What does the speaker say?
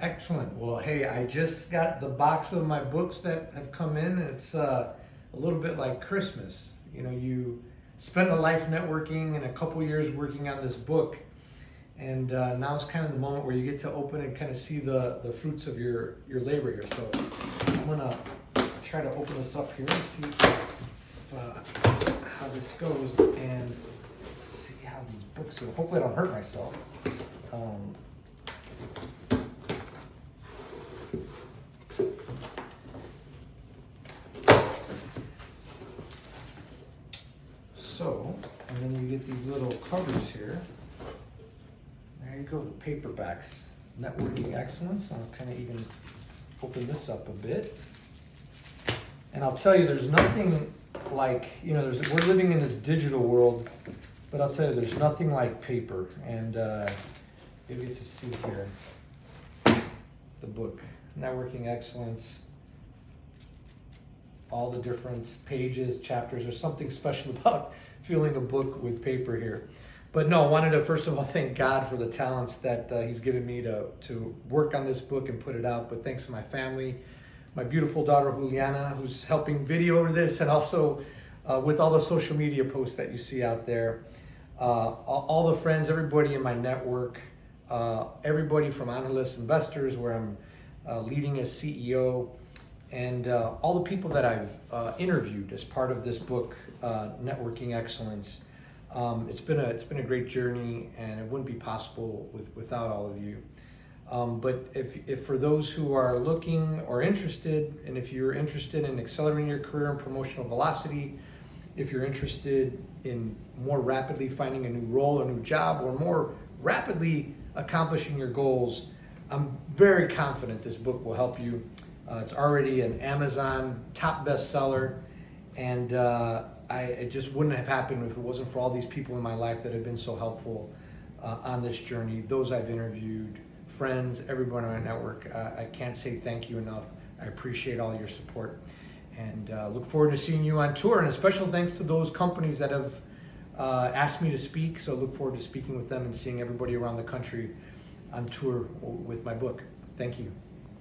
Excellent. Well, hey, I just got the box of my books that have come in, and it's a little bit like Christmas. You know, you spend a life networking and a couple years working on this book, and now it's kind of the moment where you get to open and kind of see the fruits of your labor here. So I'm gonna try to open this up here and see how this goes and see how these books go. Hopefully, I don't hurt myself. So, and then you get these little covers here. There you go, the paperbacks. Networking Excellence. I'll kind of even open this up a bit. And I'll tell you, there's nothing like, you know, we're living in this digital world, but I'll tell you, there's nothing like paper. And you get to see here the book, Networking Excellence. All the different pages, chapters. There's something special about feeling a book with paper here. But no, I wanted to first of all thank God for the talents that He's given me to work on this book and put it out. But thanks to my family, my beautiful daughter Juliana, who's helping video this, and also with all the social media posts that you see out there. All the friends, everybody in my network, everybody from Analyst Investors, where I'm leading as CEO, and all the people that I've interviewed as part of this book, Networking Excellence. It's been a great journey, and it wouldn't be possible without all of you. But if for those who are looking or interested, and if you're interested in accelerating your career and promotional velocity, if you're interested in more rapidly finding a new role, a new job, or more rapidly accomplishing your goals, I'm very confident this book will help you. It's already an Amazon top bestseller, and it just wouldn't have happened if it wasn't for all these people in my life that have been so helpful on this journey. Those I've interviewed, friends, everyone on my network. I can't say thank you enough. I appreciate all your support, and look forward to seeing you on tour. And a special thanks to those companies that have asked me to speak. So look forward to speaking with them and seeing everybody around the country on tour with my book. Thank you.